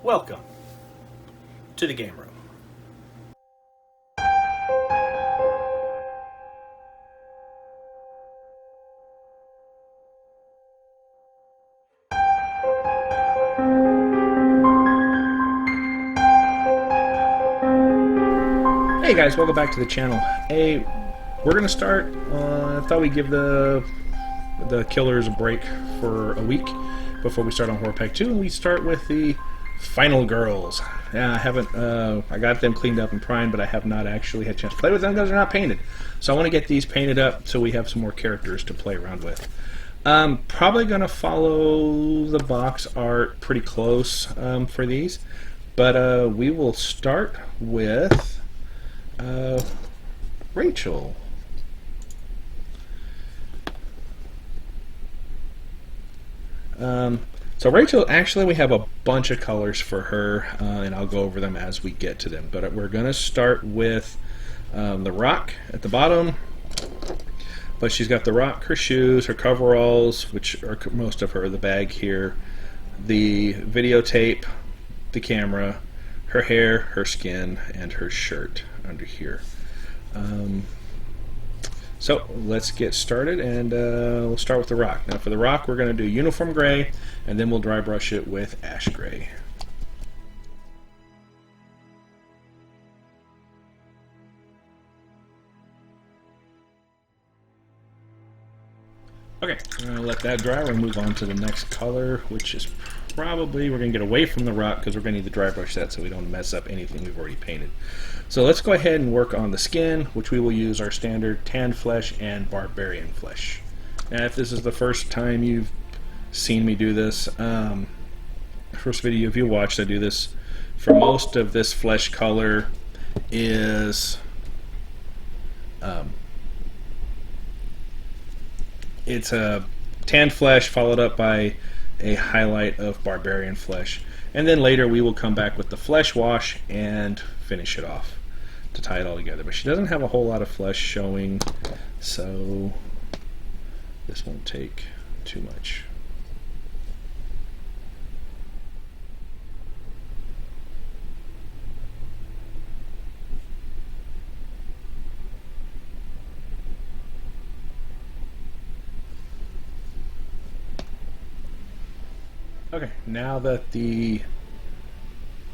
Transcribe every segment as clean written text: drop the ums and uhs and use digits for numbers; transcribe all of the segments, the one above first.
Welcome to the game room. Hey guys, welcome back to the channel. Hey, we're gonna start. I thought we'd give the killers a break for a week before we start on Horror Pack 2, and we start with the final girls. Yeah, I haven't. I got them cleaned up and primed, but I have not actually had a chance to play with them because they're not painted. So I want to get these painted up so we have some more characters to play around with. Probably gonna follow the box art pretty close for these, but we will start with Rachel. So Rachel, actually we have a bunch of colors for her, and I'll go over them as we get to them. But we're going to start with the rock at the bottom. But she's got the rock, her shoes, her coveralls, which are most of her, the bag here, the videotape, the camera, her hair, her skin, and her shirt under here. So let's get started, and we'll start with the rock. Now for the rock, we're going to do uniform gray, and then we'll dry brush it with ash gray. Okay, I'm going to let that dry. We'll move on to the next color, which is probably, we're going to get away from the rock because we're going to need to dry brush that so we don't mess up anything we've already painted. So let's go ahead and work on the skin, which we will use our standard tan flesh and barbarian flesh. Now if this is the first time you've seen me do this, first video if you watched, I do this for most of this flesh color is it's a tan flesh followed up by a highlight of barbarian flesh, and then later we will come back with the flesh wash and finish it off to tie it all together. But she doesn't have a whole lot of flesh showing, so this won't take too much. Okay, now that the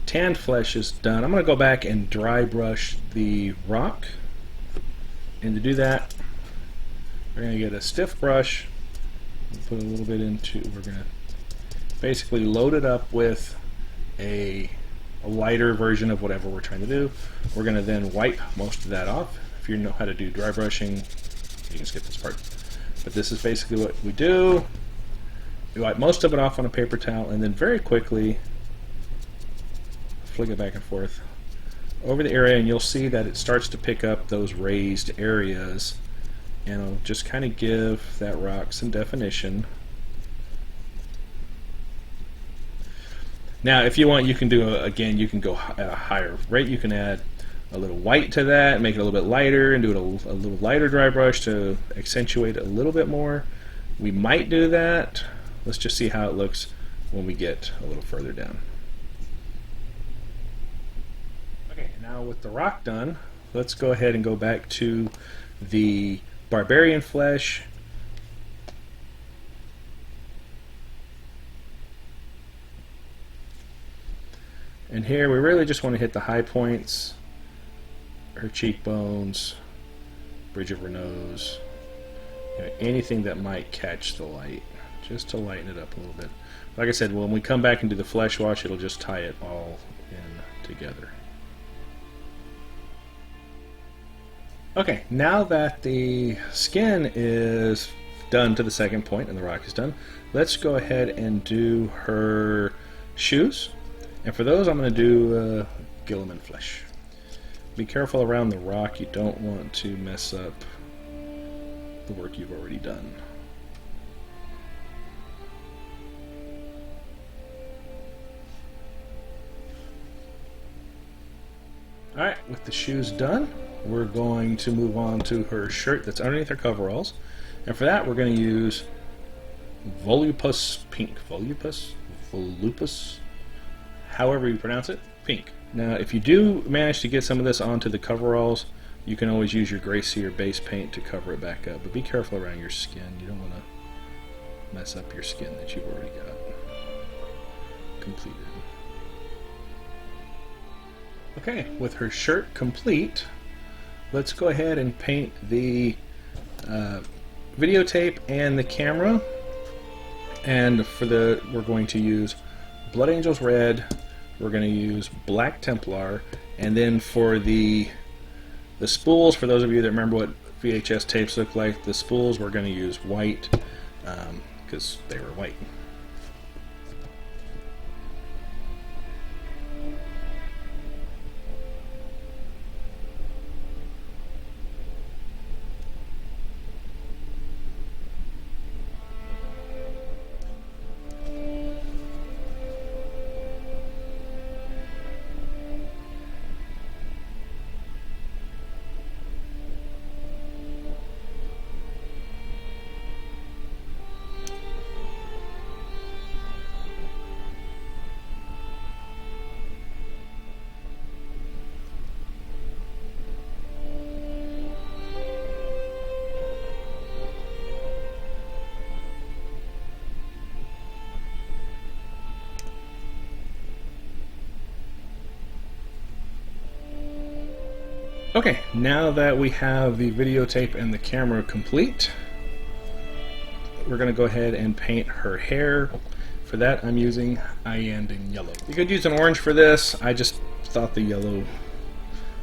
tanned flesh is done, I'm going to go back and dry brush the rock. And to do that, we're going to get a stiff brush, put a little bit into, we're going to basically load it up with a lighter version of whatever we're trying to do. We're going to then wipe most of that off. If you know how to do dry brushing, you can skip this part. But this is basically what we do. We wipe most of it off on a paper towel, and then very quickly flick it back and forth over the area, and you'll see that it starts to pick up those raised areas, and it'll just kind of give that rock some definition. Now if you want, you can do again, you can go at a higher rate. You can add a little white to that, make it a little bit lighter, and do it a little lighter dry brush to accentuate it a little bit more. We might do that. Let's just see how it looks when we get a little further down. Okay, now with the rock done, let's go ahead and go back to the barbarian flesh. And here we really just want to hit the high points, her cheekbones, bridge of her nose, anything that might catch the light, just to lighten it up a little bit. Like I said, when we come back and do the flesh wash, it'll just tie it all in together. Okay, now that the skin is done to the second point and the rock is done, let's go ahead and do her shoes. And for those, I'm going to do Gilliman flesh. Be careful around the rock. You don't want to mess up the work you've already done. Alright, with the shoes done, we're going to move on to her shirt that's underneath her coveralls. And for that, we're going to use Volupus Pink. Volupus? however you pronounce it, pink. Now, if you do manage to get some of this onto the coveralls, you can always use your Gray Sea or base paint to cover it back up. But be careful around your skin. You don't want to mess up your skin that you've already got completed. Okay, with her shirt complete, let's go ahead and paint the videotape and the camera. And for we're going to use Blood Angels Red, we're going to use Black Templar, and then for the spools, for those of you that remember what VHS tapes look like, the spools we're going to use white, because they were white. Okay, now that we have the videotape and the camera complete, we're going to go ahead and paint her hair. For that, I'm using Cyan in yellow. You could use an orange for this. I just thought the yellow,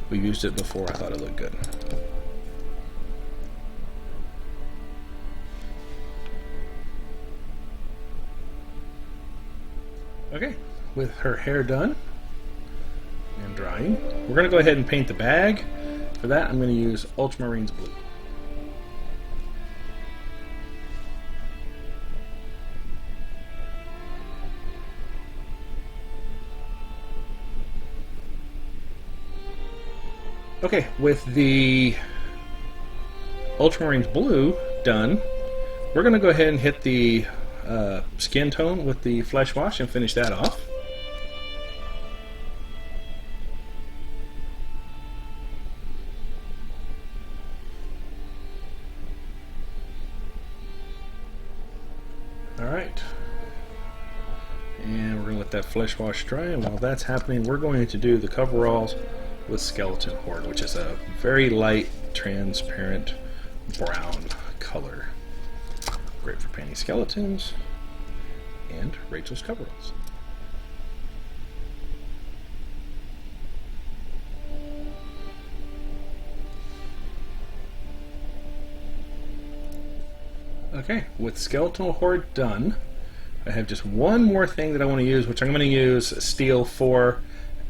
we used it before, I thought it looked good. Okay, with her hair done and drying, we're going to go ahead and paint the bag. For that, I'm going to use Ultramarines Blue. Okay, with the Ultramarines Blue done, we're going to go ahead and hit the skin tone with the Flesh Wash and finish that off. Alright, and we're going to let that Flesh Wash dry, and while that's happening, we're going to do the coveralls with Skeleton Horde, which is a very light, transparent brown color. Great for painting skeletons and Rachel's coveralls. Okay, with Skeleton Horde done, I have just one more thing that I want to use, which I'm going to use steel for,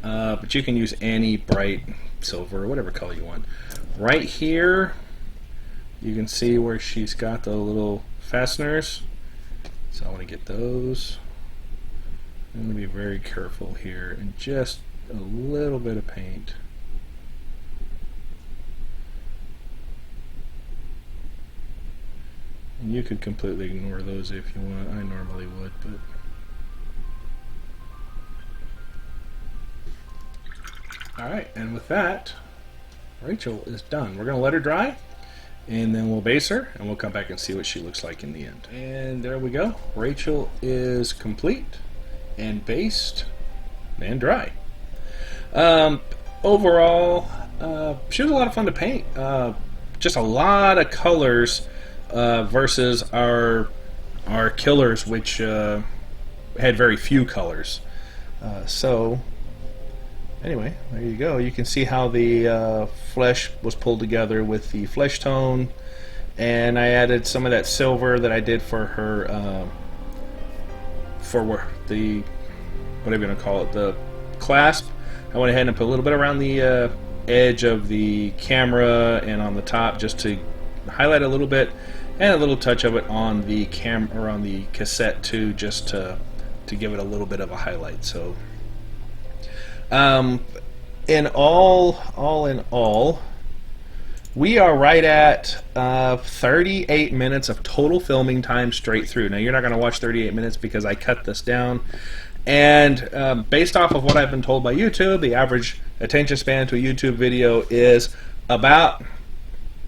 but you can use any bright silver or whatever color you want. Right here, you can see where she's got the little fasteners, so I want to get those. I'm going to be very careful here and just a little bit of paint. And you could completely ignore those if you want. I normally would, but alright, and with that, Rachel is done. We're going to let her dry, and then we'll base her, and we'll come back and see what she looks like in the end. And there we go. Rachel is complete and based and dry. Overall, she was a lot of fun to paint. Just a lot of colors versus our killers, which had very few colors. So anyway, there you go. You can see how the flesh was pulled together with the flesh tone, and I added some of that silver that I did for her, for the, whatever you want to call it, the clasp. I went ahead and put a little bit around the edge of the camera and on the top just to highlight a little bit, and a little touch of it on the or on the cassette too, just to give it a little bit of a highlight. So in all, we are right at 38 minutes of total filming time straight through. Now, you're not going to watch 38 minutes because I cut this down, And based off of what I've been told by YouTube, the average attention span to a YouTube video is about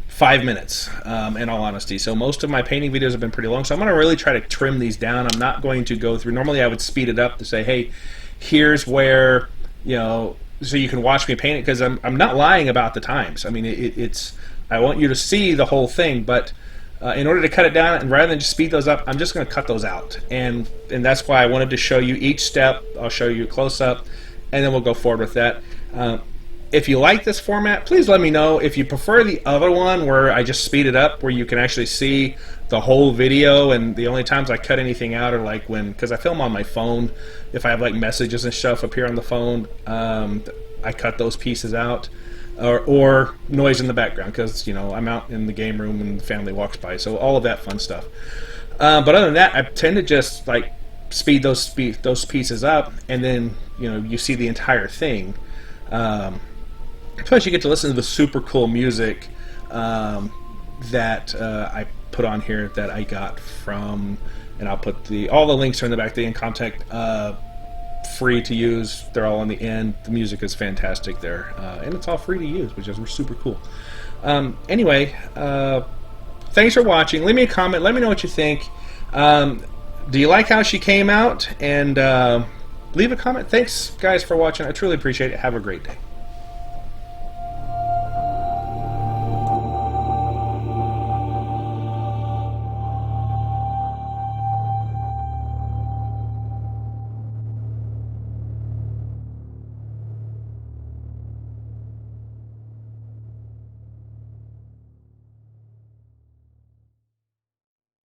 5 minutes, in all honesty. So most of my painting videos have been pretty long, so I'm going to really try to trim these down. I'm not going to go through, normally I would speed it up to say, hey, here's where, so you can watch me paint it, because I'm not lying about the times. I mean, it's I want you to see the whole thing, but in order to cut it down, and rather than just speed those up, I'm just going to cut those out. And that's why I wanted to show you each step. I'll show you a close-up, and then we'll go forward with that. If you like this format, please let me know. If you prefer the other one where I just speed it up, where you can actually see the whole video, and the only times I cut anything out are like because I film on my phone. If I have like messages and stuff up here on the phone, I cut those pieces out. Or noise in the background, because I'm out in the game room and the family walks by, so all of that fun stuff. But other than that, I tend to just like speed those pieces up, and then you see the entire thing. Plus, you get to listen to the super cool music that I put on here that I got from, and I'll put all the links are in the back. The contact. Free to use. They're all on the end. The music is fantastic there, and it's all free to use, which is super cool. Anyway, thanks for watching. Leave me a comment. Let me know what you think. Do you like how she came out? And leave a comment. Thanks, guys, for watching. I truly appreciate it. Have a great day.